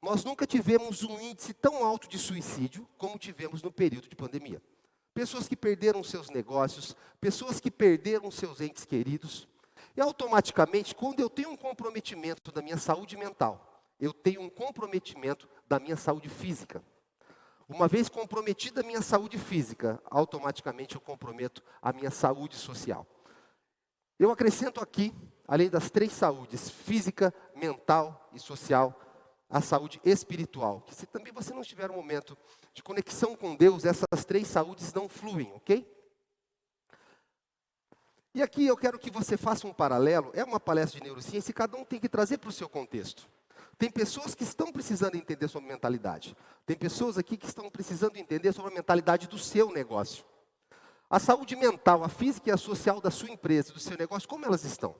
nós nunca tivemos um índice tão alto de suicídio como tivemos no período de pandemia. Pessoas que perderam seus negócios, pessoas que perderam seus entes queridos. E automaticamente, quando eu tenho um comprometimento da minha saúde mental, eu tenho um comprometimento da minha saúde física. Uma vez comprometida a minha saúde física, automaticamente eu comprometo a minha saúde social. Eu acrescento aqui, além das 3 saúdes, física, mental e social, a saúde espiritual. Que se também você não tiver um momento de conexão com Deus, essas 3 saúdes não fluem, ok? E aqui eu quero que você faça um paralelo, é uma palestra de neurociência e cada um tem que trazer para o seu contexto. Tem pessoas que estão precisando entender sobre mentalidade. Tem pessoas aqui que estão precisando entender sobre a mentalidade do seu negócio. A saúde mental, a física e a social da sua empresa, do seu negócio, como elas estão?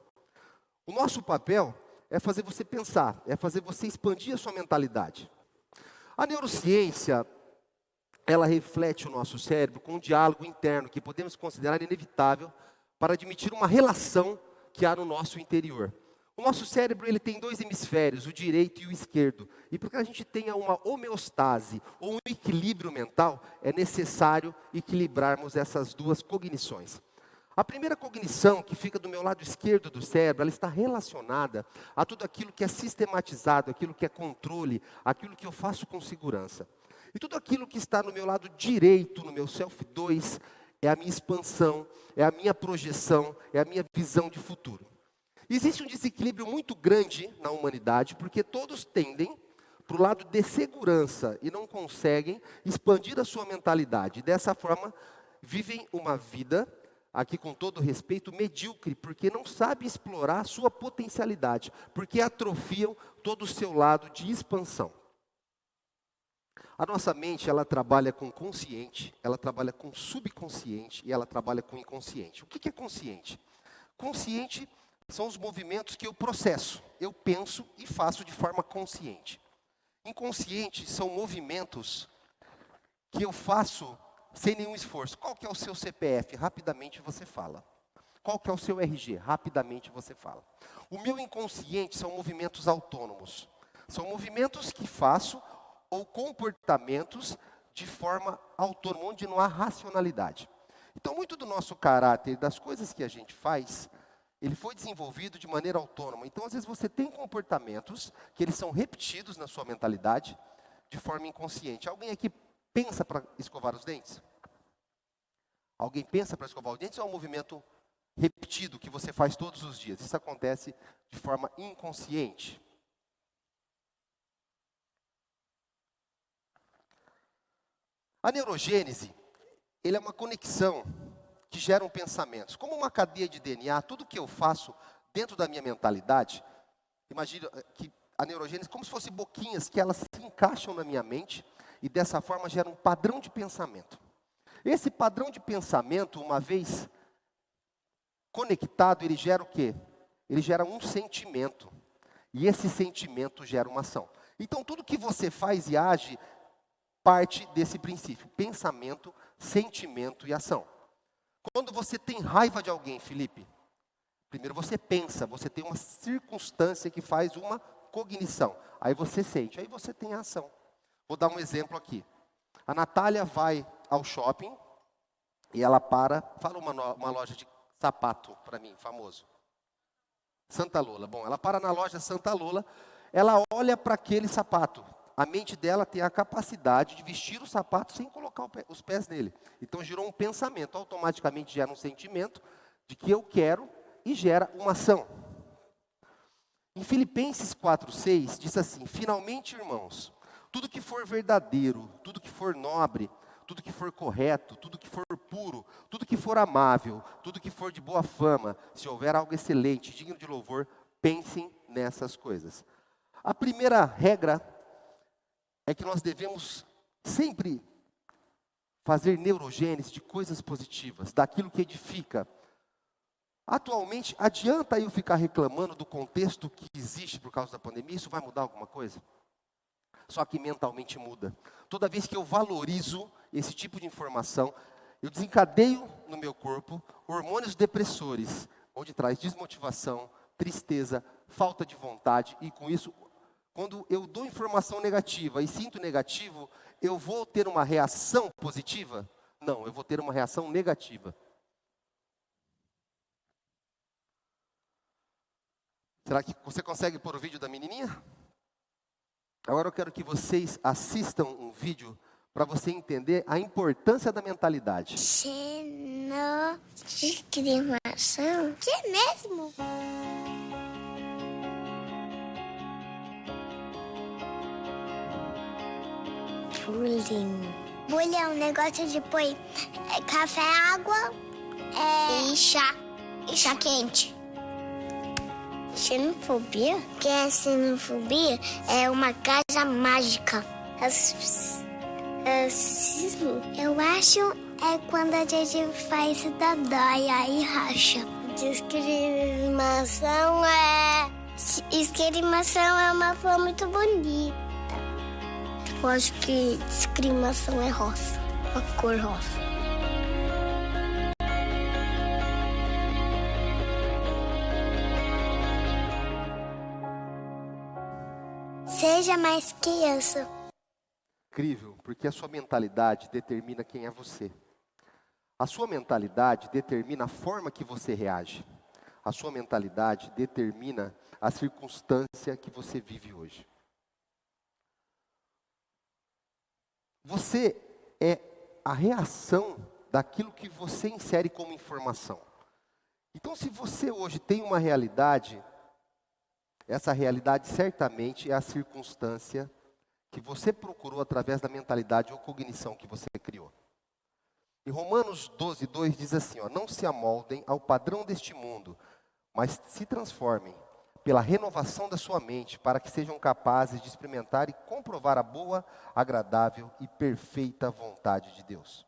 O nosso papel é fazer você pensar, é fazer você expandir a sua mentalidade. A neurociência, ela reflete o nosso cérebro com um diálogo interno que podemos considerar inevitável para admitir uma relação que há no nosso interior. O nosso cérebro ele tem 2 hemisférios, o direito e o esquerdo. E para que a gente tenha uma homeostase ou um equilíbrio mental, é necessário equilibrarmos essas 2 cognições. A primeira cognição, que fica do meu lado esquerdo do cérebro, ela está relacionada a tudo aquilo que é sistematizado, aquilo que é controle, aquilo que eu faço com segurança. E tudo aquilo que está no meu lado direito, no meu Self 2, é a minha expansão, é a minha projeção, é a minha visão de futuro. Existe um desequilíbrio muito grande na humanidade, porque todos tendem para o lado de segurança e não conseguem expandir a sua mentalidade. Dessa forma, vivem uma vida, aqui com todo respeito, medíocre, porque não sabe explorar a sua potencialidade, porque atrofiam todo o seu lado de expansão. A nossa mente, ela trabalha com consciente, ela trabalha com subconsciente e ela trabalha com inconsciente. O que é consciente? Consciente são os movimentos que eu processo, eu penso e faço de forma consciente. Inconsciente são movimentos que eu faço sem nenhum esforço. Qual que é o seu CPF? Rapidamente você fala. Qual que é o seu RG? Rapidamente você fala. O meu inconsciente são movimentos autônomos. São movimentos que faço ou comportamentos de forma autônoma, onde não há racionalidade. Então, muito do nosso caráter, das coisas que a gente faz, ele foi desenvolvido de maneira autônoma. Então, às vezes, você tem comportamentos que eles são repetidos na sua mentalidade de forma inconsciente. Alguém aqui pensa para escovar os dentes? Alguém pensa para escovar os dentes ou é um movimento repetido que você faz todos os dias? Isso acontece de forma inconsciente. A neurogênese, ele é uma conexão que geram pensamentos. Como uma cadeia de DNA, tudo que eu faço dentro da minha mentalidade, imagina que a neurogênese, como se fossem boquinhas que elas se encaixam na minha mente e dessa forma geram um padrão de pensamento. Esse padrão de pensamento, uma vez conectado, ele gera o quê? Ele gera um sentimento. E esse sentimento gera uma ação. Então, tudo que você faz e age parte desse princípio: pensamento, sentimento e ação. Quando você tem raiva de alguém, Felipe, primeiro você pensa, você tem uma circunstância que faz uma cognição. Aí você sente, aí você tem a ação. Vou dar um exemplo aqui. A Natália vai ao shopping e ela fala uma loja de sapato para mim, famoso. Santa Lola. Bom, ela para na loja Santa Lola, ela olha para aquele sapato. A mente dela tem a capacidade de vestir o sapato sem colocar os pés nele. Então gerou um pensamento, automaticamente gera um sentimento de que eu quero e gera uma ação. Em Filipenses 4:6 diz assim: finalmente, irmãos, tudo que for verdadeiro, tudo que for nobre, tudo que for correto, tudo que for puro, tudo que for amável, tudo que for de boa fama, se houver algo excelente, digno de louvor, pensem nessas coisas. A primeira regra é que nós devemos sempre fazer neurogênese de coisas positivas, daquilo que edifica. Atualmente, adianta eu ficar reclamando do contexto que existe por causa da pandemia? Isso vai mudar alguma coisa? Só que mentalmente muda. Toda vez que eu valorizo esse tipo de informação, eu desencadeio no meu corpo hormônios depressores, onde traz desmotivação, tristeza, falta de vontade, e com isso Quando eu dou informação negativa e sinto negativo, eu vou ter uma reação positiva? Não, eu vou ter uma reação negativa. Será que você consegue pôr o vídeo da menininha? Agora eu quero que vocês assistam um vídeo para você entender a importância da mentalidade. Cena de discriminação? Que mesmo? Bullying. Bullying é um negócio de pôr café, água e chá. E chá quente. Xenofobia? O que é xenofobia? É uma casa mágica. Racismo? Eu acho é quando a gente faz dodói e aí racha. Discriminação é... Discriminação é uma flor muito bonita. Eu acho que discriminação é rosa. A cor rosa. Seja mais criança. Incrível, porque a sua mentalidade determina quem é você. A sua mentalidade determina a forma que você reage. A sua mentalidade determina a circunstância que você vive hoje. Você é a reação daquilo que você insere como informação. Então, se você hoje tem uma realidade, essa realidade certamente é a circunstância que você procurou através da mentalidade ou cognição que você criou. Em Romanos 12:2 diz assim, não se amoldem ao padrão deste mundo, mas se transformem pela renovação da sua mente, para que sejam capazes de experimentar e comprovar a boa, agradável e perfeita vontade de Deus.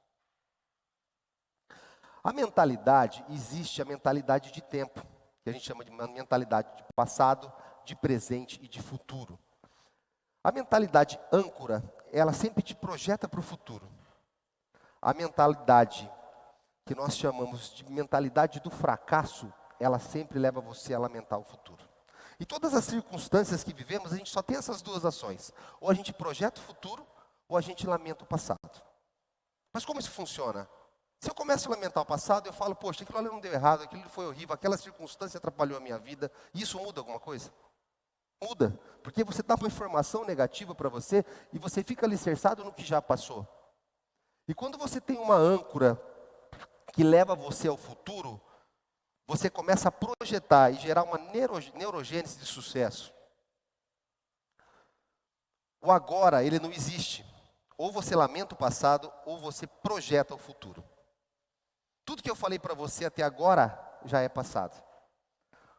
A mentalidade, existe a mentalidade de tempo, que a gente chama de mentalidade de passado, de presente e de futuro. A mentalidade âncora, ela sempre te projeta para o futuro. A mentalidade que nós chamamos de mentalidade do fracasso, ela sempre leva você a lamentar o futuro. Em todas as circunstâncias que vivemos, a gente só tem essas duas ações. Ou a gente projeta o futuro, ou a gente lamenta o passado. Mas como isso funciona? Se eu começo a lamentar o passado, eu falo, poxa, aquilo ali não deu errado, aquilo foi horrível, aquela circunstância atrapalhou a minha vida. E isso muda alguma coisa? Muda, porque você dá uma informação negativa para você e você fica alicerçado no que já passou. E quando você tem uma âncora que leva você ao futuro, você começa a projetar e gerar uma neurogênese de sucesso. O agora, ele não existe. Ou você lamenta o passado, ou você projeta o futuro. Tudo que eu falei para você até agora já é passado.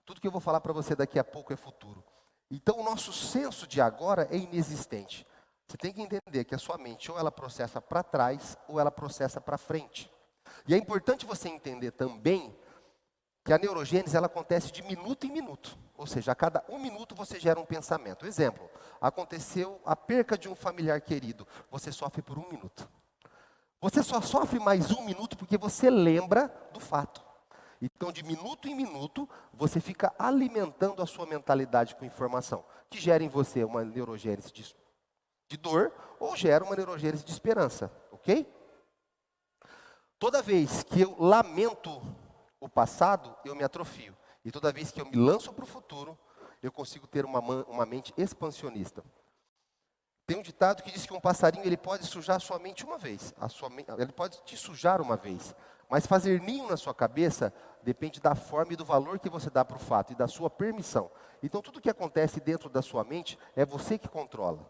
Tudo que eu vou falar para você daqui a pouco é futuro. Então o nosso senso de agora é inexistente. Você tem que entender que a sua mente ou ela processa para trás ou ela processa para frente. E é importante você entender também que a neurogênese ela acontece de minuto em minuto. Ou seja, a cada 1 minuto você gera um pensamento. Exemplo, aconteceu a perca de um familiar querido. Você sofre por 1 minuto. Você só sofre mais 1 minuto porque você lembra do fato. Então, de minuto em minuto, você fica alimentando a sua mentalidade com informação, que gera em você uma neurogênese de dor ou gera uma neurogênese de esperança, ok? Toda vez que eu lamento o passado, eu me atrofio. E toda vez que eu me lanço para o futuro, eu consigo ter uma mente expansionista. Tem um ditado que diz que um passarinho ele pode sujar a sua mente uma vez. Ele pode te sujar uma vez. Mas fazer ninho na sua cabeça depende da forma e do valor que você dá para o fato e da sua permissão. Então tudo que acontece dentro da sua mente é você que controla.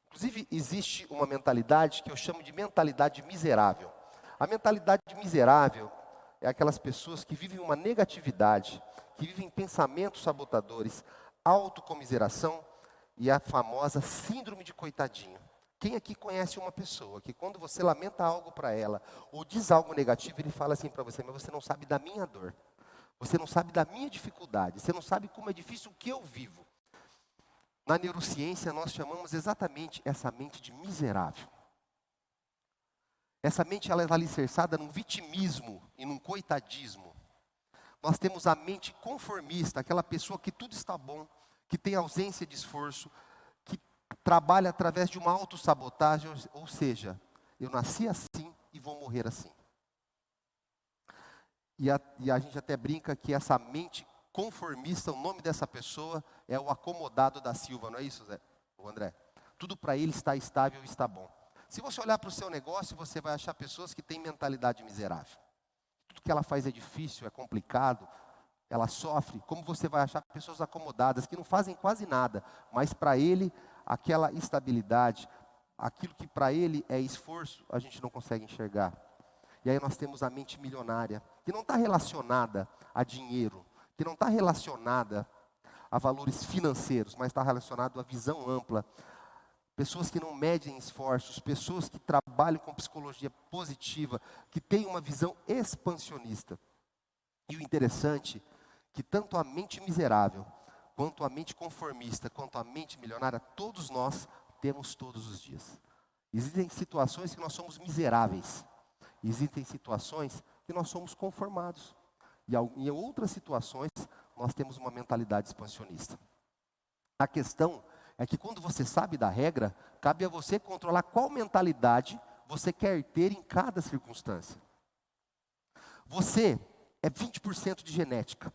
Inclusive existe uma mentalidade que eu chamo de mentalidade miserável. A mentalidade miserável é aquelas pessoas que vivem uma negatividade, que vivem pensamentos sabotadores, autocomiseração e a famosa síndrome de coitadinho. Quem aqui conhece uma pessoa que quando você lamenta algo para ela, ou diz algo negativo, ele fala assim para você, mas você não sabe da minha dor, você não sabe da minha dificuldade, você não sabe como é difícil o que eu vivo. Na neurociência nós chamamos exatamente essa mente de miserável. Essa mente ela é alicerçada num vitimismo e num coitadismo. Nós temos a mente conformista, aquela pessoa que tudo está bom, que tem ausência de esforço, que trabalha através de uma autossabotagem, ou seja, eu nasci assim e vou morrer assim. E a gente até brinca que essa mente conformista, o nome dessa pessoa é o acomodado da Silva, não é isso, André? Tudo para ele está estável e está bom. Se você olhar para o seu negócio, você vai achar pessoas que têm mentalidade miserável. Tudo que ela faz é difícil, é complicado, ela sofre. Como você vai achar pessoas acomodadas, que não fazem quase nada, mas para ele, aquela estabilidade, aquilo que para ele é esforço, a gente não consegue enxergar. E aí nós temos a mente milionária, que não está relacionada a dinheiro, que não está relacionada a valores financeiros, mas está relacionado à visão ampla. Pessoas que não medem esforços, pessoas que trabalham com psicologia positiva, que têm uma visão expansionista. E o interessante é que tanto a mente miserável, quanto a mente conformista, quanto a mente milionária, todos nós temos todos os dias. Existem situações que nós somos miseráveis. Existem situações que nós somos conformados. E em outras situações, nós temos uma mentalidade expansionista. A questão é que quando você sabe da regra, cabe a você controlar qual mentalidade você quer ter em cada circunstância. Você é 20% de genética,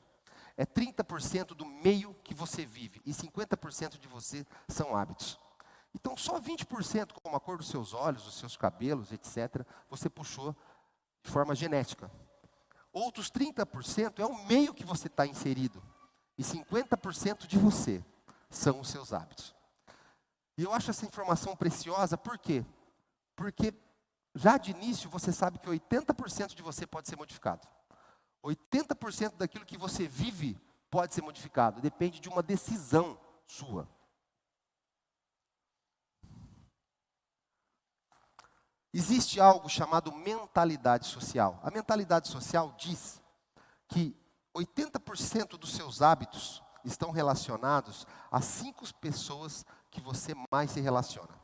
é 30% do meio que você vive e 50% de você são hábitos. Então só 20%, como a cor dos seus olhos, dos seus cabelos, etc., você puxou de forma genética. Outros 30% é o meio que você está inserido e 50% de você são os seus hábitos. E eu acho essa informação preciosa, por quê? Porque já de início você sabe que 80% de você pode ser modificado. 80% daquilo que você vive pode ser modificado, depende de uma decisão sua. Existe algo chamado mentalidade social. A mentalidade social diz que 80% dos seus hábitos estão relacionados a 5 pessoas que você mais se relaciona.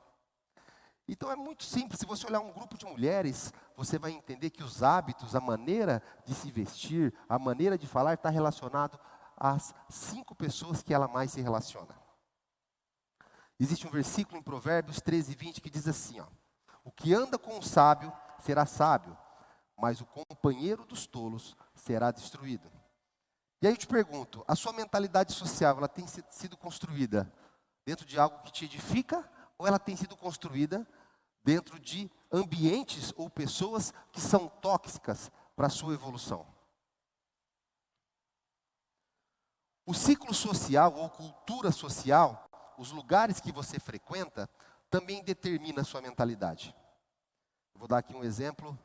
Então é muito simples, se você olhar um grupo de mulheres, você vai entender que os hábitos, a maneira de se vestir, a maneira de falar está relacionado às 5 pessoas que ela mais se relaciona. Existe um versículo em Provérbios 13:20 que diz assim, ó: o que anda com o sábio será sábio, mas o companheiro dos tolos será destruído. E aí eu te pergunto, a sua mentalidade social, ela tem sido construída dentro de algo que te edifica, ou ela tem sido construída dentro de ambientes ou pessoas que são tóxicas para a sua evolução? O ciclo social ou cultura social, os lugares que você frequenta, também determina a sua mentalidade. Vou dar aqui um exemplo.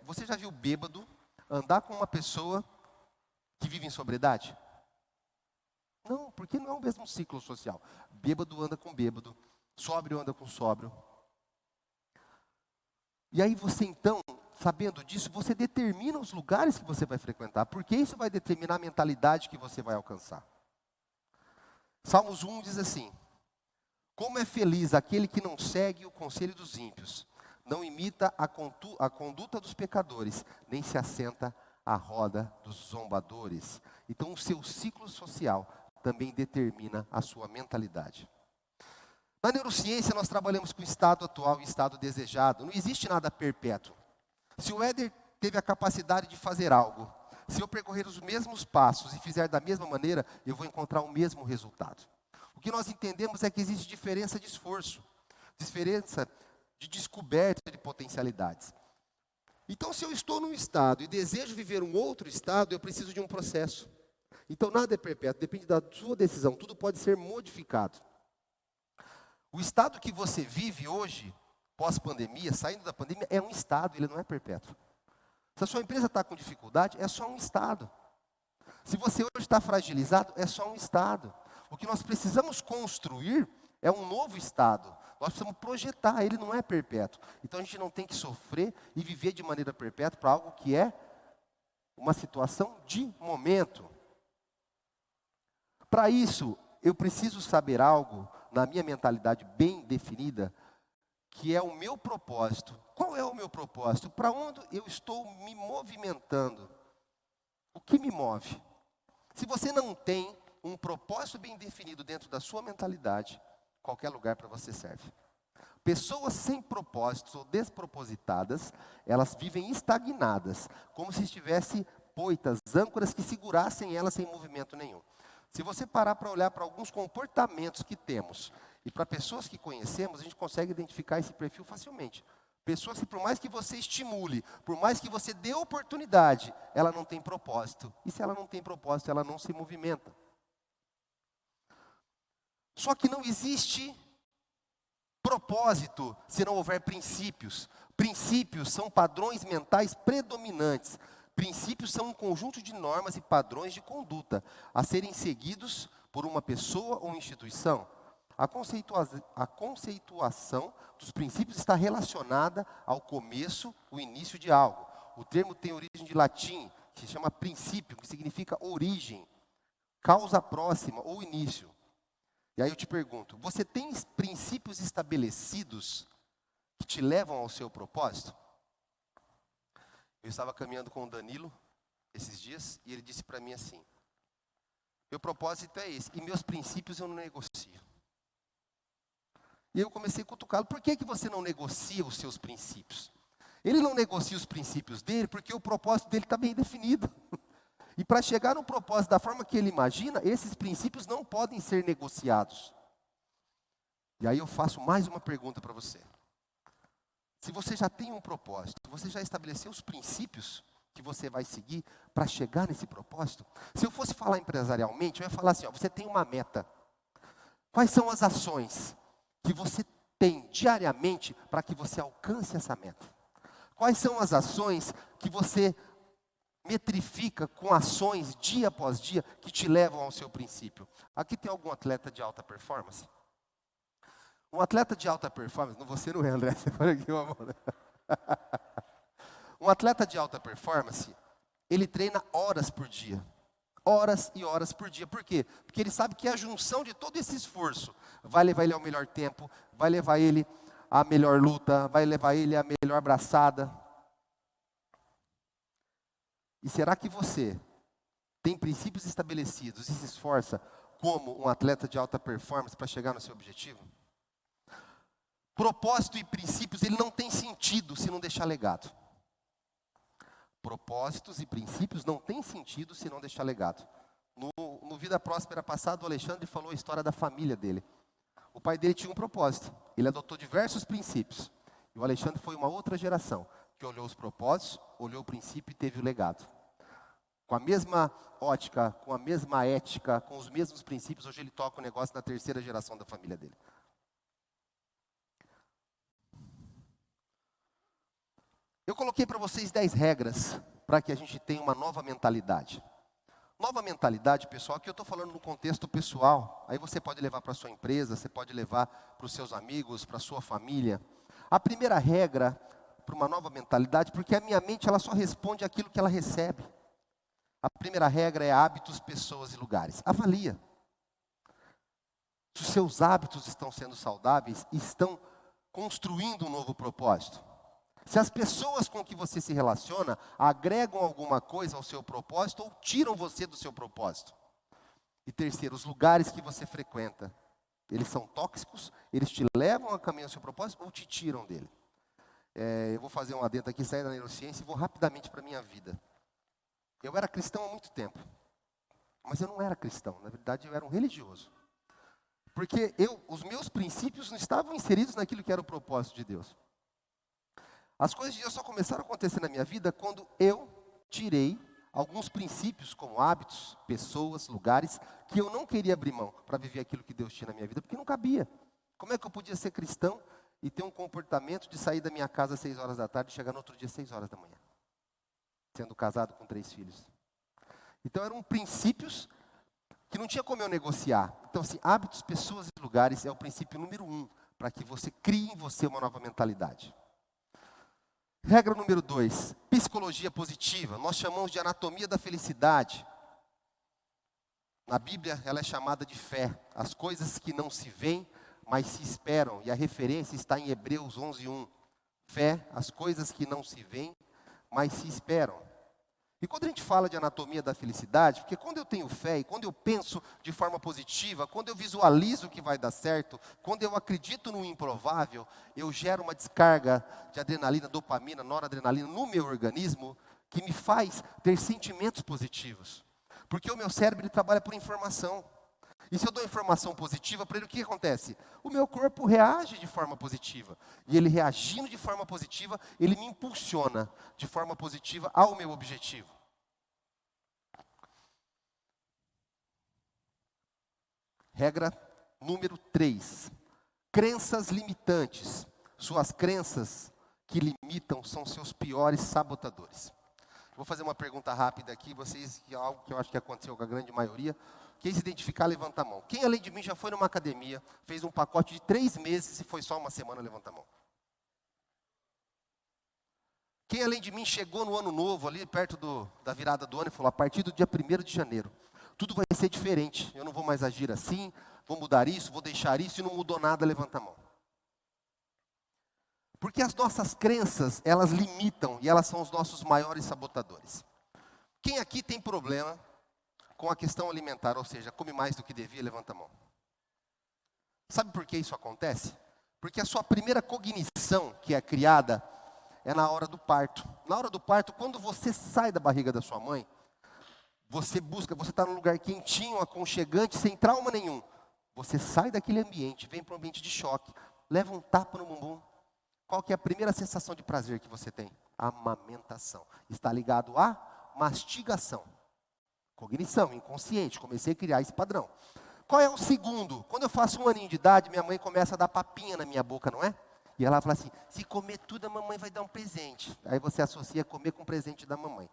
Você já viu bêbado andar com uma pessoa que vive em sobriedade? Não, porque não é o mesmo ciclo social. Bêbado anda com bêbado, sóbrio anda com sóbrio. E aí você então, sabendo disso, você determina os lugares que você vai frequentar, porque isso vai determinar a mentalidade que você vai alcançar. Salmos 1 diz assim: como é feliz aquele que não segue o conselho dos ímpios, não imita a conduta dos pecadores, nem se assenta à roda dos zombadores. Então o seu ciclo social também determina a sua mentalidade. Na neurociência nós trabalhamos com o estado atual e estado desejado. Não existe nada perpétuo. Se o Éder teve a capacidade de fazer algo, se eu percorrer os mesmos passos e fizer da mesma maneira, eu vou encontrar o mesmo resultado. O que nós entendemos é que existe diferença de esforço, diferença de descoberta de potencialidades. Então, se eu estou num estado e desejo viver um outro estado, eu preciso de um processo. Então, nada é perpétuo, depende da sua decisão, tudo pode ser modificado. O estado que você vive hoje, pós-pandemia, saindo da pandemia, é um estado, ele não é perpétuo. Se a sua empresa está com dificuldade, é só um estado. Se você hoje está fragilizado, é só um estado. O que nós precisamos construir é um novo estado. Nós precisamos projetar, ele não é perpétuo. Então a gente não tem que sofrer e viver de maneira perpétua para algo que é uma situação de momento. Para isso, eu preciso saber algo na minha mentalidade bem definida, que é o meu propósito. Qual é o meu propósito? Para onde eu estou me movimentando? O que me move? Se você não tem um propósito bem definido dentro da sua mentalidade, qualquer lugar para você serve. Pessoas sem propósitos ou despropositadas, elas vivem estagnadas, como se estivesse poitas, âncoras que segurassem elas sem movimento nenhum. Se você parar para olhar para alguns comportamentos que temos, e para pessoas que conhecemos, a gente consegue identificar esse perfil facilmente. Pessoas que por mais que você estimule, por mais que você dê oportunidade, ela não tem propósito. E se ela não tem propósito, ela não se movimenta. Só que não existe propósito se não houver princípios. Princípios são padrões mentais predominantes. Princípios são um conjunto de normas e padrões de conduta a serem seguidos por uma pessoa ou instituição. A conceituação dos princípios está relacionada ao começo, o início de algo. O termo tem origem de latim, que se chama princípio, que significa origem, causa próxima ou início. E aí eu te pergunto, você tem princípios estabelecidos que te levam ao seu propósito? Eu estava caminhando com o Danilo esses dias e ele disse para mim assim: meu propósito é esse, e meus princípios eu não negocio. E eu comecei a cutucá-lo, por que você não negocia os seus princípios? Ele não negocia os princípios dele porque o propósito dele está bem definido. E para chegar no propósito da forma que ele imagina, esses princípios não podem ser negociados. E aí eu faço mais uma pergunta para você. Se você já tem um propósito, você já estabeleceu os princípios que você vai seguir para chegar nesse propósito? Se eu fosse falar empresarialmente, eu ia falar assim, ó, você tem uma meta. Quais são as ações que você tem diariamente para que você alcance essa meta? Quais são as ações que você metrifica com ações dia após dia que te levam ao seu princípio? Aqui tem algum atleta de alta performance? Um atleta de alta performance, não, você não é, André, você foi aqui uma mão, né? Um atleta de alta performance, ele treina horas por dia. Horas e horas por dia. Por quê? Porque ele sabe que a junção de todo esse esforço vai levar ele ao melhor tempo, vai levar ele à melhor luta, vai levar ele à melhor braçada. E será que você tem princípios estabelecidos e se esforça como um atleta de alta performance para chegar no seu objetivo? Propósito e princípios, ele não tem sentido se não deixar legado. Propósitos e princípios não têm sentido se não deixar legado. No Vida Próspera passado, o Alexandre falou a história da família dele. O pai dele tinha um propósito. Ele adotou diversos princípios. E o Alexandre foi uma outra geração que olhou os propósitos, olhou o princípio e teve o legado. Com a mesma ótica, com a mesma ética, com os mesmos princípios, hoje ele toca o negócio na terceira geração da família dele. Eu coloquei para vocês 10 regras para que a gente tenha uma nova mentalidade. Nova mentalidade, pessoal, que eu estou falando no contexto pessoal. Aí você pode levar para a sua empresa, você pode levar para os seus amigos, para a sua família. A primeira regra para uma nova mentalidade, porque a minha mente ela só responde aquilo que ela recebe. A primeira regra é hábitos, pessoas e lugares. Avalia. Se os seus hábitos estão sendo saudáveis, estão construindo um novo propósito. Se as pessoas com que você se relaciona agregam alguma coisa ao seu propósito ou tiram você do seu propósito. E terceiro, os lugares que você frequenta, eles são tóxicos, eles te levam a caminho ao seu propósito ou te tiram dele. Eu vou fazer um adendo aqui, sair da neurociência e vou rapidamente para a minha vida. Eu era cristão há muito tempo, mas eu não era cristão, na verdade eu era um religioso. Porque os meus princípios não estavam inseridos naquilo que era o propósito de Deus. As coisas de Deus só começaram a acontecer na minha vida quando eu tirei alguns princípios, como hábitos, pessoas, lugares, que eu não queria abrir mão para viver aquilo que Deus tinha na minha vida, porque não cabia. Como é que eu podia ser cristão e ter um comportamento de sair da minha casa às 6 horas da tarde e chegar no outro dia às 6 horas da manhã? Sendo casado com 3 filhos. Então eram princípios que não tinha como eu negociar. Então assim, hábitos, pessoas e lugares é o princípio número 1, para que você crie em você uma nova mentalidade. Regra número 2, psicologia positiva. Nós chamamos de anatomia da felicidade. Na Bíblia ela é chamada de fé. As coisas que não se veem, mas se esperam. E a referência está em Hebreus 11:1. Fé, as coisas que não se veem, mas se esperam. E quando a gente fala de anatomia da felicidade, porque quando eu tenho fé e quando eu penso de forma positiva, quando eu visualizo que vai dar certo, quando eu acredito no improvável, eu gero uma descarga de adrenalina, dopamina, noradrenalina no meu organismo, que me faz ter sentimentos positivos. Porque o meu cérebro ele trabalha por informação. E se eu dou informação positiva para ele, o que acontece? O meu corpo reage de forma positiva. E ele reagindo de forma positiva, ele me impulsiona de forma positiva ao meu objetivo. Regra número 3. Crenças limitantes. Suas crenças que limitam são seus piores sabotadores. Vou fazer uma pergunta rápida aqui, vocês, algo que eu acho que aconteceu com a grande maioria. Quem se identificar, levanta a mão. Quem, além de mim, já foi numa academia, fez um pacote de 3 meses e foi só uma semana, levanta a mão. Quem, além de mim, chegou no ano novo, ali perto da virada do ano, e falou, a partir do dia 1º de janeiro, tudo vai ser diferente. Eu não vou mais agir assim, vou mudar isso, vou deixar isso, e não mudou nada, levanta a mão. Porque as nossas crenças, elas limitam, e elas são os nossos maiores sabotadores. Quem aqui tem problema com a questão alimentar, ou seja, come mais do que devia, levanta a mão. Sabe por que isso acontece? Porque a sua primeira cognição que é criada é na hora do parto. Na hora do parto, quando você sai da barriga da sua mãe, você está num lugar quentinho, aconchegante, sem trauma nenhum. Você sai daquele ambiente, vem para um ambiente de choque, leva um tapa no bumbum. Qual que é a primeira sensação de prazer que você tem? A amamentação. Está ligado à mastigação. Cognição, inconsciente, comecei a criar esse padrão. Qual é o segundo? Quando eu faço 1 aninho de idade, minha mãe começa a dar papinha na minha boca, não é? E ela fala assim, se comer tudo, a mamãe vai dar um presente. Aí você associa comer com o presente da mamãe.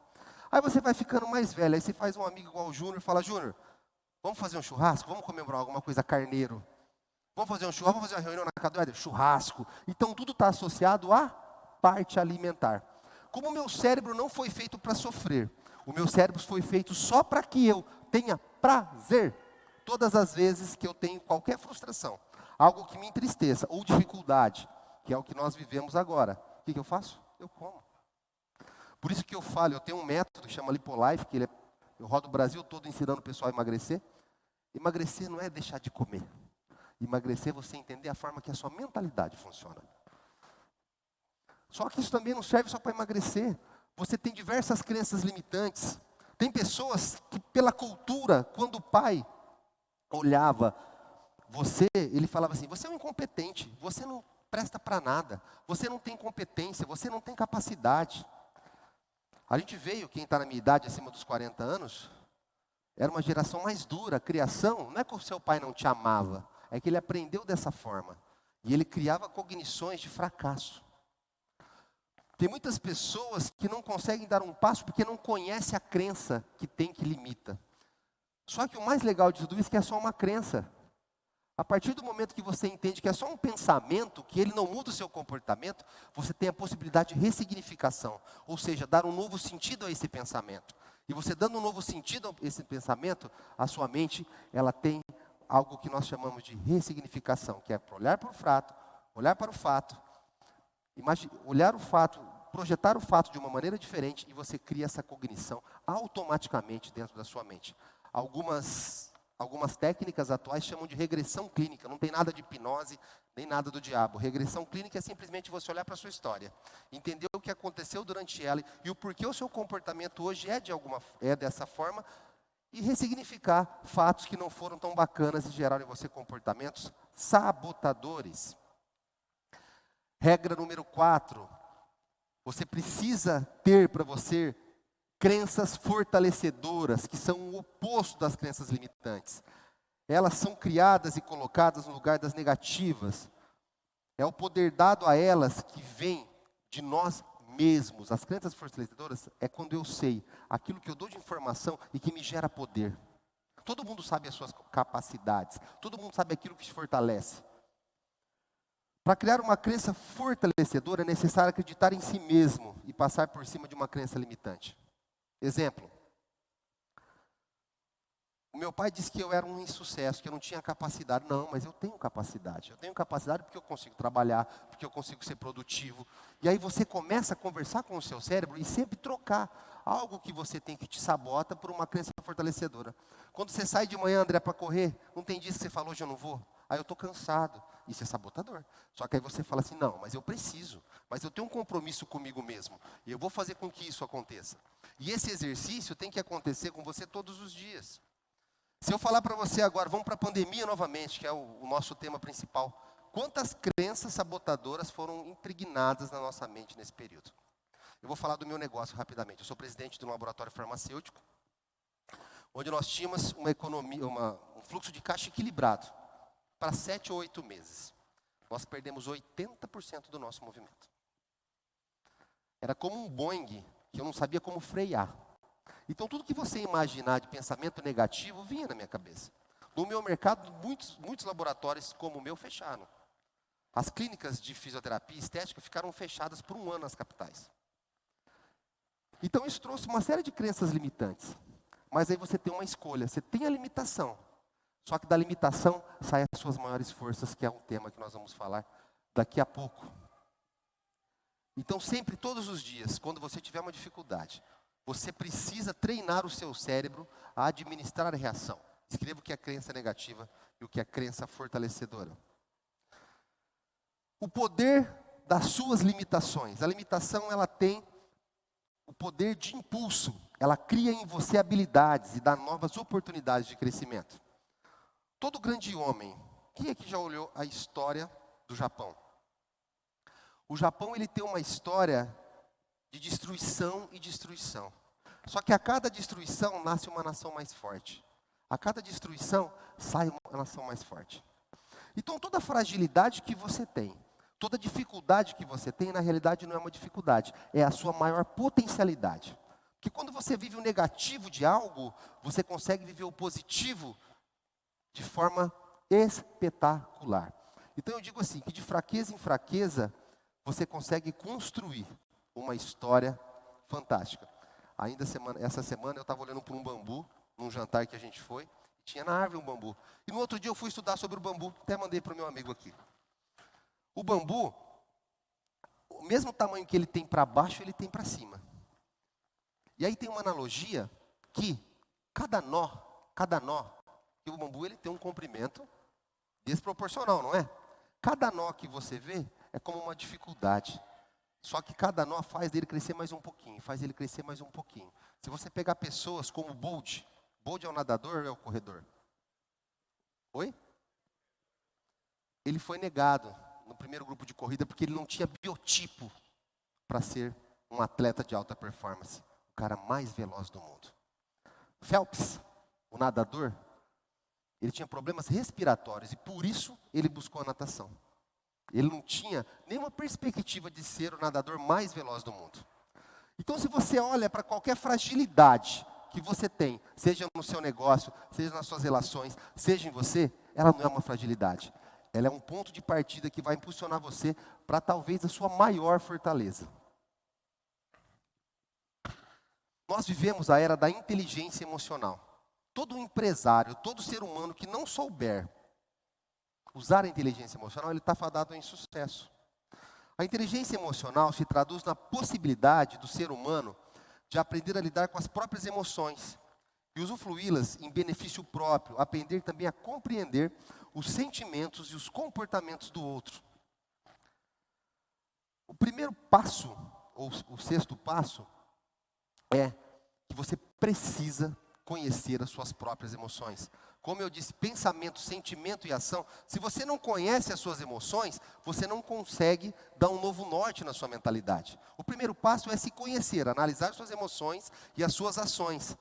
Aí você vai ficando mais velho, aí você faz um amigo igual o Júnior e fala, Júnior, vamos fazer um churrasco? Vamos comemorar alguma coisa carneiro? Vamos fazer um churrasco? Vamos fazer uma reunião na casa do Éder? Churrasco. Então tudo está associado à parte alimentar. Como o meu cérebro não foi feito para sofrer, o meu cérebro foi feito só para que eu tenha prazer. Todas as vezes que eu tenho qualquer frustração, algo que me entristeça, ou dificuldade, que é o que nós vivemos agora, o que eu faço? Eu como. Por isso que eu falo, eu tenho um método que chama Lipolife, que eu rodo o Brasil todo ensinando o pessoal a emagrecer. Emagrecer não é deixar de comer. Emagrecer é você entender a forma que a sua mentalidade funciona. Só que isso também não serve só para emagrecer. Você tem diversas crenças limitantes. Tem pessoas que pela cultura, quando o pai olhava você, ele falava assim, você é um incompetente, você não presta para nada, você não tem competência, você não tem capacidade. A gente veio, quem está na minha idade, acima dos 40 anos, era uma geração mais dura. A criação, não é que o seu pai não te amava, é que ele aprendeu dessa forma. E ele criava cognições de fracasso. Tem muitas pessoas que não conseguem dar um passo porque não conhecem a crença que tem que limita. Só que o mais legal de tudo isso é que é só uma crença. A partir do momento que você entende que é só um pensamento, que ele não muda o seu comportamento, você tem a possibilidade de ressignificação. Ou seja, dar um novo sentido a esse pensamento. E você dando um novo sentido a esse pensamento, a sua mente, ela tem algo que nós chamamos de ressignificação, que é olhar para o fato, olhar o fato, projetar o fato de uma maneira diferente e você cria essa cognição automaticamente dentro da sua mente. Algumas técnicas atuais chamam de regressão clínica, não tem nada de hipnose, nem nada do diabo. Regressão clínica é simplesmente você olhar para a sua história, entender o que aconteceu durante ela e o porquê o seu comportamento hoje é dessa forma e ressignificar fatos que não foram tão bacanas e geraram em você comportamentos sabotadores. Regra número 4, você precisa ter para você crenças fortalecedoras, que são o oposto das crenças limitantes. Elas são criadas e colocadas no lugar das negativas. É o poder dado a elas que vem de nós mesmos. As crenças fortalecedoras é quando eu sei aquilo que eu dou de informação e que me gera poder. Todo mundo sabe as suas capacidades, todo mundo sabe aquilo que te fortalece. Para criar uma crença fortalecedora é necessário acreditar em si mesmo e passar por cima de uma crença limitante. Exemplo. O meu pai disse que eu era um insucesso, que eu não tinha capacidade. Não, mas eu tenho capacidade. Eu tenho capacidade porque eu consigo trabalhar, porque eu consigo ser produtivo. E aí você começa a conversar com o seu cérebro e sempre trocar algo que você tem que te sabota por uma crença fortalecedora. Quando você sai de manhã, André, para correr, não tem dias que você fala, hoje eu não vou? Aí eu estou cansado. Isso é sabotador. Só que aí você fala assim, não, mas eu preciso. Mas eu tenho um compromisso comigo mesmo. E eu vou fazer com que isso aconteça. E esse exercício tem que acontecer com você todos os dias. Se eu falar para você agora, vamos para a pandemia novamente, que é o nosso tema principal. Quantas crenças sabotadoras foram impregnadas na nossa mente nesse período? Eu vou falar do meu negócio rapidamente. Eu sou presidente de um laboratório farmacêutico, onde nós tínhamos uma economia, um fluxo de caixa equilibrado para 7 ou 8 meses. Nós perdemos 80% do nosso movimento. Era como um Boeing, que eu não sabia como frear. Então, tudo que você imaginar de pensamento negativo vinha na minha cabeça. No meu mercado, muitos laboratórios como o meu fecharam. As clínicas de fisioterapia e estética ficaram fechadas por 1 ano nas capitais. Então, isso trouxe uma série de crenças limitantes. Mas aí você tem uma escolha, você tem a limitação. Só que da limitação saem as suas maiores forças, que é um tema que nós vamos falar daqui a pouco. Então, sempre, todos os dias, quando você tiver uma dificuldade, você precisa treinar o seu cérebro a administrar a reação. Escreva o que é crença negativa e o que é crença fortalecedora. O poder das suas limitações. A limitação, ela tem o poder de impulso. Ela cria em você habilidades e dá novas oportunidades de crescimento. Todo grande homem, quem aqui já olhou a história do Japão? O Japão, ele tem uma história de destruição e destruição. Só que a cada destruição nasce uma nação mais forte. A cada destruição sai uma nação mais forte. Então toda fragilidade que você tem, toda dificuldade que você tem, na realidade não é uma dificuldade, é a sua maior potencialidade. Porque quando você vive o negativo de algo, você consegue viver o positivo de forma espetacular. Então eu digo assim, que de fraqueza em fraqueza, você consegue construir uma história fantástica. Essa semana eu estava olhando para um bambu, num jantar que a gente foi, tinha na árvore um bambu. E no outro dia eu fui estudar sobre o bambu, até mandei para o meu amigo aqui. O bambu, o mesmo tamanho que ele tem para baixo, ele tem para cima. E aí tem uma analogia que cada nó, que o bambu ele tem um comprimento desproporcional, não é? Cada nó que você vê é como uma dificuldade. Só que cada nó faz dele crescer mais um pouquinho, faz ele crescer mais um pouquinho. Se você pegar pessoas como o Bolt é o nadador ou é o corredor? Oi? Ele foi negado no primeiro grupo de corrida porque ele não tinha biotipo para ser um atleta de alta performance, o cara mais veloz do mundo. Phelps, o nadador, ele tinha problemas respiratórios e por isso ele buscou a natação. Ele não tinha nenhuma perspectiva de ser o nadador mais veloz do mundo. Então, se você olha para qualquer fragilidade que você tem, seja no seu negócio, seja nas suas relações, seja em você, ela não é uma fragilidade. Ela é um ponto de partida que vai impulsionar você para talvez a sua maior fortaleza. Nós vivemos a era da inteligência emocional. Todo empresário, todo ser humano que não souber usar a inteligência emocional, ele está fadado em sucesso. A inteligência emocional se traduz na possibilidade do ser humano de aprender a lidar com as próprias emoções e usufruí-las em benefício próprio, aprender também a compreender os sentimentos e os comportamentos do outro. O primeiro passo, ou o sexto passo, é que você precisa conhecer as suas próprias emoções. Como eu disse, pensamento, sentimento e ação. Se você não conhece as suas emoções, você não consegue dar um novo norte na sua mentalidade. O primeiro passo é se conhecer, analisar as suas emoções e as suas ações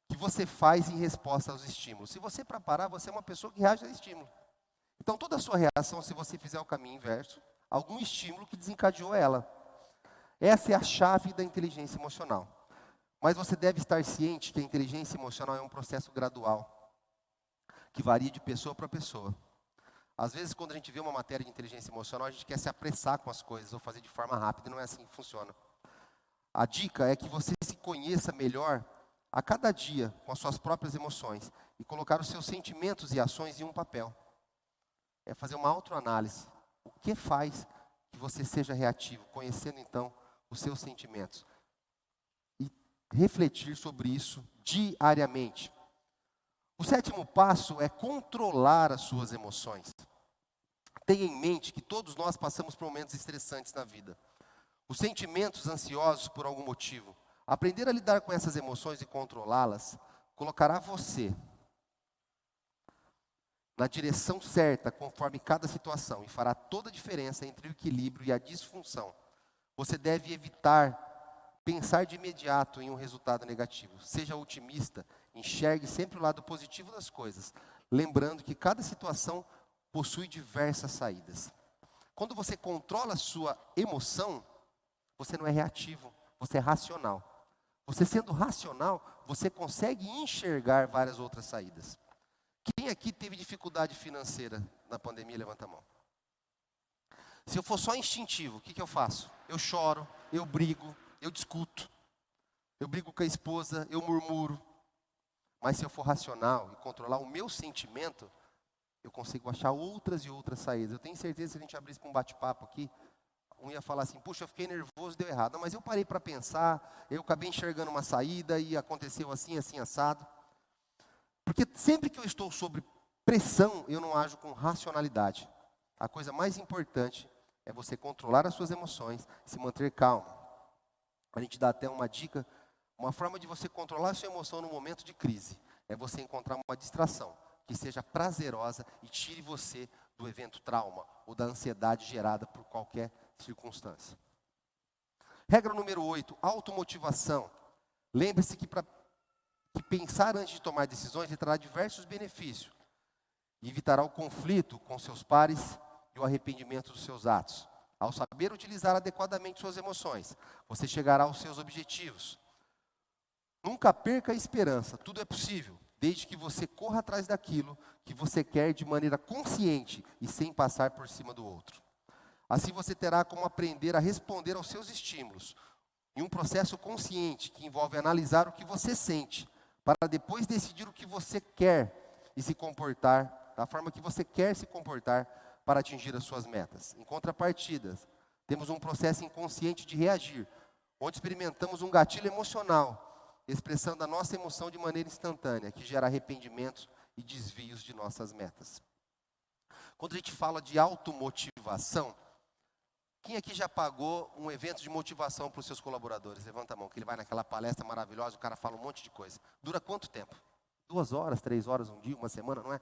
que você faz em resposta aos estímulos. Se você parar, você é uma pessoa que reage a estímulo. Então toda a sua reação, se você fizer o caminho inverso, algum estímulo que desencadeou ela. Essa é a chave da inteligência emocional. Mas você deve estar ciente que a inteligência emocional é um processo gradual, que varia de pessoa para pessoa. Às vezes, quando a gente vê uma matéria de inteligência emocional, a gente quer se apressar com as coisas, ou fazer de forma rápida, e não é assim que funciona. A dica é que você se conheça melhor a cada dia, com as suas próprias emoções, e colocar os seus sentimentos e ações em um papel. É fazer uma autoanálise. O que faz que você seja reativo? Conhecendo, então, os seus sentimentos. E refletir sobre isso diariamente. O 7º passo é controlar as suas emoções. Tenha em mente que todos nós passamos por momentos estressantes na vida. Os sentimentos ansiosos por algum motivo. Aprender a lidar com essas emoções e controlá-las colocará você na direção certa, conforme cada situação, e fará toda a diferença entre o equilíbrio e a disfunção. Você deve evitar pensar de imediato em um resultado negativo. Seja otimista, enxergue sempre o lado positivo das coisas, lembrando que cada situação possui diversas saídas. Quando você controla a sua emoção, você não é reativo, você é racional. Você sendo racional, você consegue enxergar várias outras saídas. Quem aqui teve dificuldade financeira na pandemia, levanta a mão. Se eu for só instintivo, o que eu faço? Eu choro, eu brigo, eu discuto. Eu brigo com a esposa, eu murmuro. Mas se eu for racional e controlar o meu sentimento, eu consigo achar outras e outras saídas. Eu tenho certeza que se a gente abrisse para um bate-papo aqui, um ia falar assim, puxa, eu fiquei nervoso, deu errado. Não, mas eu parei para pensar, eu acabei enxergando uma saída e aconteceu assim, assim, assado. Porque sempre que eu estou sob pressão, eu não ajo com racionalidade. A coisa mais importante é você controlar as suas emoções, se manter calmo. A gente dá até uma dica, uma forma de você controlar a sua emoção no momento de crise, é você encontrar uma distração que seja prazerosa e tire você do evento trauma ou da ansiedade gerada por qualquer circunstância. Regra número 8, automotivação. Lembre-se que pensar antes de tomar decisões lhe trará diversos benefícios. E evitará o conflito com seus pares e o arrependimento dos seus atos. Ao saber utilizar adequadamente suas emoções, você chegará aos seus objetivos. Nunca perca a esperança, tudo é possível, desde que você corra atrás daquilo que você quer de maneira consciente e sem passar por cima do outro. Assim você terá como aprender a responder aos seus estímulos, em um processo consciente que envolve analisar o que você sente, para depois decidir o que você quer e se comportar, da forma que você quer se comportar para atingir as suas metas. Em contrapartida, temos um processo inconsciente de reagir, onde experimentamos um gatilho emocional, expressando a nossa emoção de maneira instantânea, que gera arrependimentos e desvios de nossas metas. Quando a gente fala de automotivação, quem aqui já pagou um evento de motivação para os seus colaboradores? Levanta a mão, que ele vai naquela palestra maravilhosa, o cara fala um monte de coisa. Dura quanto tempo? 2 horas, 3 horas, um dia, uma semana, não é?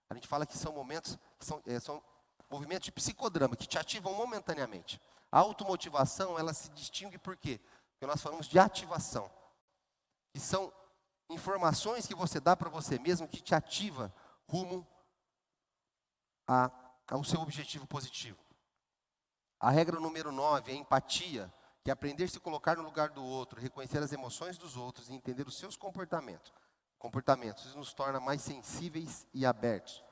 A gente fala que são momentos, são movimentos de psicodrama, que te ativam momentaneamente. A automotivação, ela se distingue por quê? Porque nós falamos de ativação. Que são informações que você dá para você mesmo que te ativa rumo ao seu objetivo positivo. A regra número 9 é a empatia, que é aprender a se colocar no lugar do outro, reconhecer as emoções dos outros e entender os seus comportamentos. Isso nos torna mais sensíveis e abertos.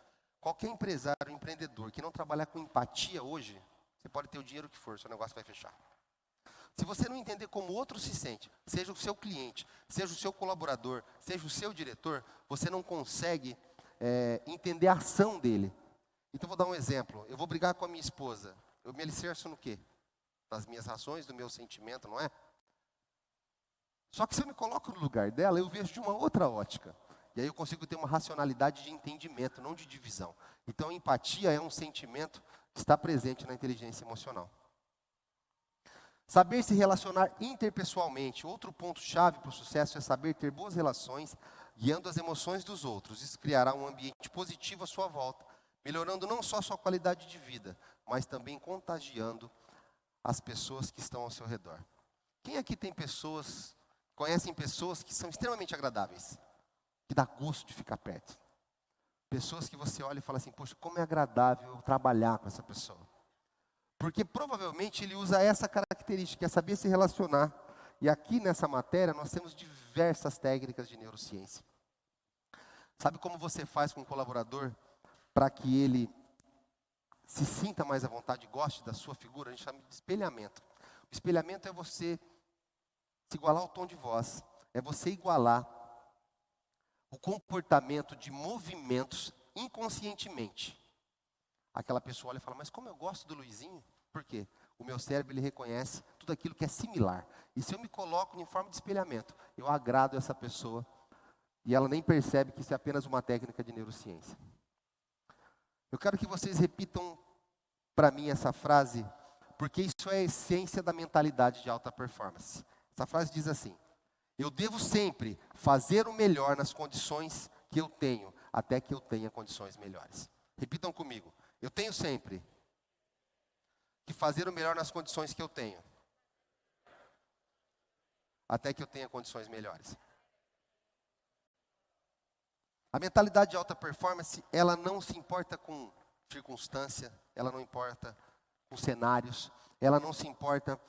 Qualquer empresário, empreendedor que não trabalhar com empatia hoje, você pode ter o dinheiro que for, seu negócio vai fechar. Se você não entender como o outro se sente, seja o seu cliente, seja o seu colaborador, seja o seu diretor, você não consegue entender a ação dele. Então, vou dar um exemplo. Eu vou brigar com a minha esposa. Eu me alicerço no quê? Nas minhas ações, no meu sentimento, não é? Só que se eu me coloco no lugar dela, eu vejo de uma outra ótica. E aí eu consigo ter uma racionalidade de entendimento, não de divisão. Então, empatia é um sentimento que está presente na inteligência emocional. Saber se relacionar interpessoalmente. Outro ponto-chave para o sucesso é saber ter boas relações, guiando as emoções dos outros. Isso criará um ambiente positivo à sua volta, melhorando não só a sua qualidade de vida, mas também contagiando as pessoas que estão ao seu redor. Quem aqui conhecem pessoas que são extremamente agradáveis, que dá gosto de ficar perto? Pessoas que você olha e fala assim, poxa, como é agradável eu trabalhar com essa pessoa. Porque provavelmente ele usa essa característica, que é saber se relacionar. E aqui nessa matéria nós temos diversas técnicas de neurociência. Sabe como você faz com um colaborador para que ele se sinta mais à vontade e goste da sua figura? A gente chama de espelhamento. O espelhamento é você se igualar ao tom de voz. É você igualar o comportamento de movimentos inconscientemente. Aquela pessoa olha e fala, mas como eu gosto do Luizinho. Por quê? O meu cérebro, ele reconhece tudo aquilo que é similar. E se eu me coloco em forma de espelhamento, eu agrado essa pessoa e ela nem percebe que isso é apenas uma técnica de neurociência. Eu quero que vocês repitam para mim essa frase, porque isso é a essência da mentalidade de alta performance. Essa frase diz assim: eu devo sempre fazer o melhor nas condições que eu tenho, até que eu tenha condições melhores. Repitam comigo. Eu tenho sempre que fazer o melhor nas condições que eu tenho, até que eu tenha condições melhores. A mentalidade de alta performance, ela não se importa com circunstância, ela não importa com cenários, ela não se importa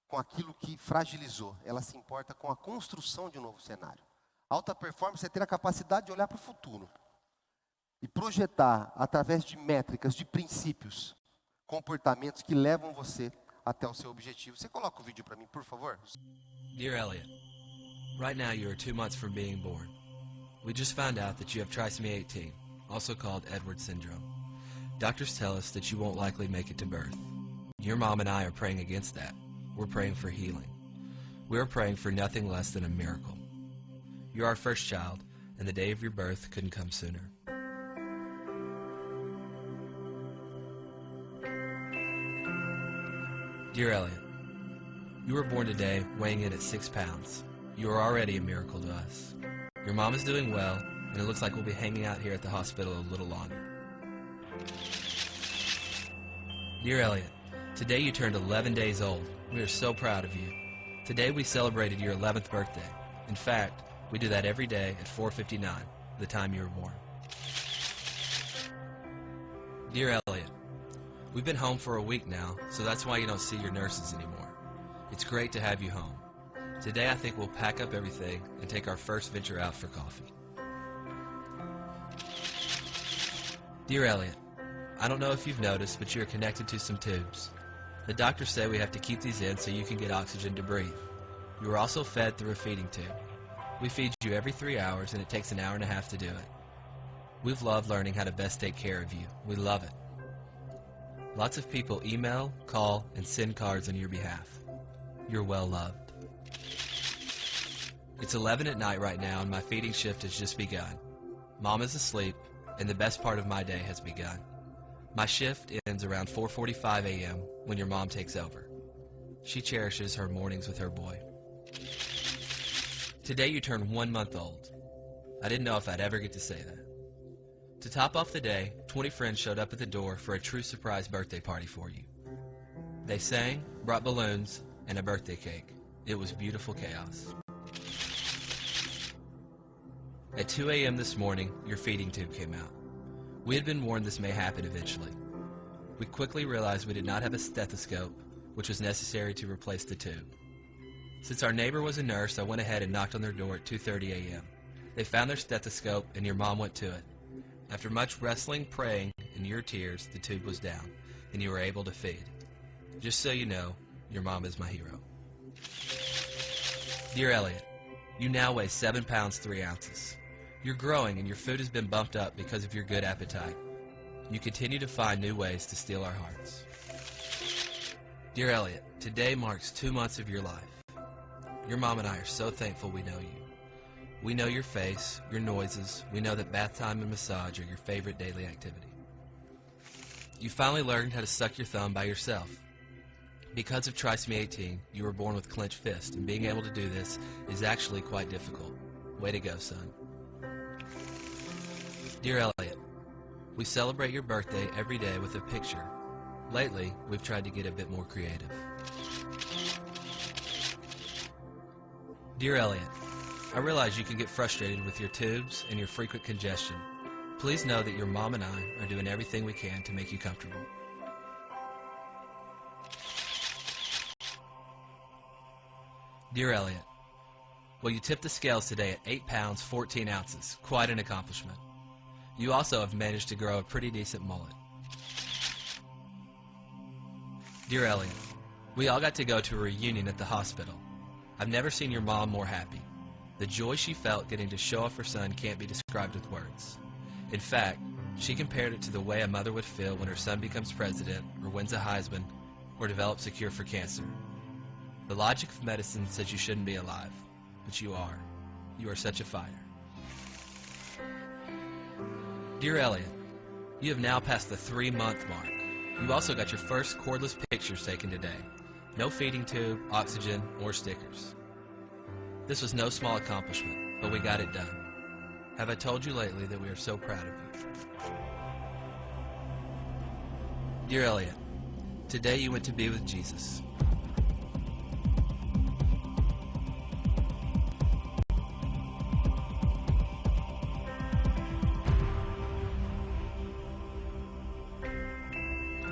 com aquilo que fragilizou, ela se importa com a construção de um novo cenário. Alta performance é ter a capacidade de olhar para o futuro e projetar, através de métricas, de princípios, comportamentos que levam você até o seu objetivo. Você coloca o vídeo para mim, por favor? Dear Elliot, right now you are 2 months from being born. We just found out that you have trisomy 18, also called Edwards syndrome. Doctors tell us that you won't likely make it to birth. Your mom and I are praying against that. We're praying for healing. We're praying for nothing less than a miracle. You're our first child, and the day of your birth couldn't come sooner. Dear Elliot, you were born today weighing in at 6 pounds. You are already a miracle to us. Your mom is doing well, and it looks like we'll be hanging out here at the hospital a little longer. Dear Elliot, today you turned 11 days old. We are so proud of you. Today we celebrated your 11th birthday. In fact, we do that every day at 4:59, the time you were born. Dear Elliot, we've been home for a week now, so that's why you don't see your nurses anymore. It's great to have you home. Today I think we'll pack up everything and take our first venture out for coffee. Dear Elliot, I don't know if you've noticed, but you're connected to some tubes. The doctors say we have to keep these in so you can get oxygen to breathe. You are also fed through a feeding tube. We feed you every 3 hours, and it takes an hour and a half to do it. We've loved learning how to best take care of you. We love it. Lots of people email, call, and send cards on your behalf. You're well loved. It's 11 at night right now, and my feeding shift has just begun. Mom is asleep, and the best part of my day has begun. My shift ends around 4:45 a.m. when your mom takes over. She cherishes her mornings with her boy. Today you turn 1 month old. I didn't know if I'd ever get to say that. To top off the day, 20 friends showed up at the door for a true surprise birthday party for you. They sang, brought balloons, and a birthday cake. It was beautiful chaos. At 2 a.m. this morning, your feeding tube came out. We had been warned this may happen eventually. We quickly realized we did not have a stethoscope, which was necessary to replace the tube. Since our neighbor was a nurse, I went ahead and knocked on their door at 2:30 a.m. They found their stethoscope, and your mom went to it. After much wrestling, praying, and your tears, the tube was down, and you were able to feed. Just so you know, your mom is my hero. Dear Elliot, you now weigh 7 pounds 3 ounces. You're growing, and your food has been bumped up because of your good appetite. You continue to find new ways to steal our hearts. Dear Elliot, today marks 2 months of your life. Your mom and I are so thankful we know you. We know your face, your noises. We know that bath time and massage are your favorite daily activity. You finally learned how to suck your thumb by yourself. Because of trisomy 18, you were born with clenched fists, and being able to do this is actually quite difficult. Way to go, son. Dear Elliot, we celebrate your birthday every day with a picture. Lately, we've tried to get a bit more creative. Dear Elliot, I realize you can get frustrated with your tubes and your frequent congestion. Please know that your mom and I are doing everything we can to make you comfortable. Dear Elliot, well, you tipped the scales today at 8 pounds 14 ounces. Quite an accomplishment. You also have managed to grow a pretty decent mullet. Dear Elliot, we all got to go to a reunion at the hospital. I've never seen your mom more happy. The joy she felt getting to show off her son can't be described with words. In fact, She compared it to the way a mother would feel when her son becomes president, or wins a Heisman, or develops a cure for cancer. The logic of medicine says you shouldn't be alive, but you are. You are such a fighter. Dear Elliot, you have now passed the 3-month mark. You also got your first cordless pictures taken today. No feeding tube, oxygen, or stickers. This was no small accomplishment, but we got it done. Have I told you lately that we are so proud of you? Dear Elliot, today you went to be with Jesus.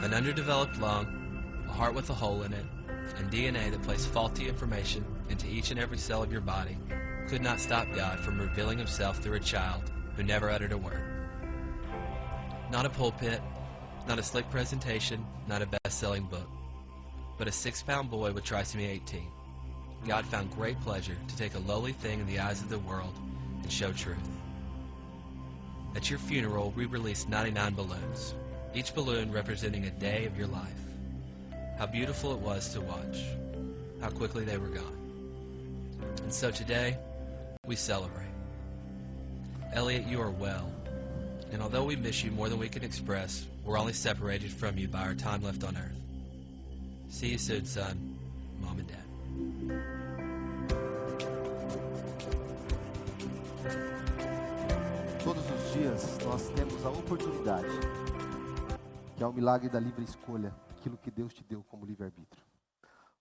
An underdeveloped lung, a heart with a hole in it, and DNA that placed faulty information into each and every cell of your body could not stop God from revealing himself through a child who never uttered a word. Not a pulpit, not a slick presentation, not a best-selling book, but a 6-pound boy with trisomy 18. God found great pleasure to take a lowly thing in the eyes of the world and show truth. At your funeral, we released 99 balloons, each balloon representing a day of your life. How beautiful it was to watch, how quickly they were gone. And so today, we celebrate. Elliot, you are well, and although we miss you more than we can express, we're only separated from you by our time left on earth. See you soon, son, Mom and Dad. Todos os dias nós temos a oportunidade, que é o milagre da livre escolha, aquilo que Deus te deu como livre-arbítrio.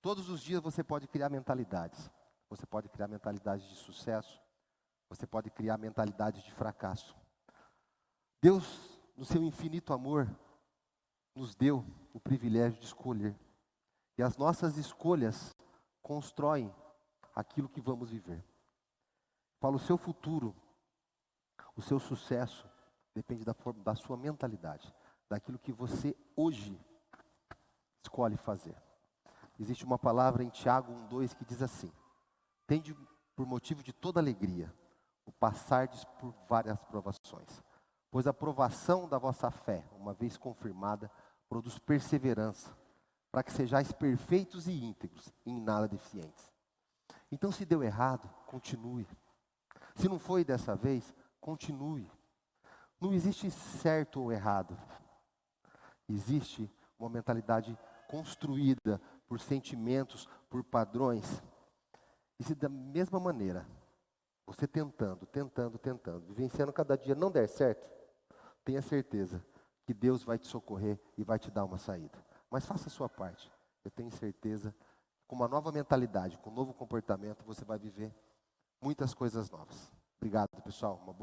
Todos os dias você pode criar mentalidades. Você pode criar mentalidades de sucesso, você pode criar mentalidades de fracasso. Deus, no seu infinito amor, nos deu o privilégio de escolher. E as nossas escolhas constroem aquilo que vamos viver. Fala, o seu futuro, o seu sucesso, depende da sua mentalidade, daquilo que você hoje escolhe fazer. Existe uma palavra em Tiago 1:2 que diz assim: tende por motivo de toda alegria o passardes por várias provações, pois a provação da vossa fé, uma vez confirmada, produz perseverança, para que sejais perfeitos e íntegros, e em nada deficientes. Então, se deu errado, continue. Se não foi dessa vez, continue. Não existe certo ou errado. Existe uma mentalidade construída por sentimentos, por padrões. E se da mesma maneira, você tentando, vivenciando cada dia, não der certo, tenha certeza que Deus vai te socorrer e vai te dar uma saída. Mas faça a sua parte. Eu tenho certeza, com uma nova mentalidade, com um novo comportamento, você vai viver muitas coisas novas. Obrigado, pessoal. Uma boa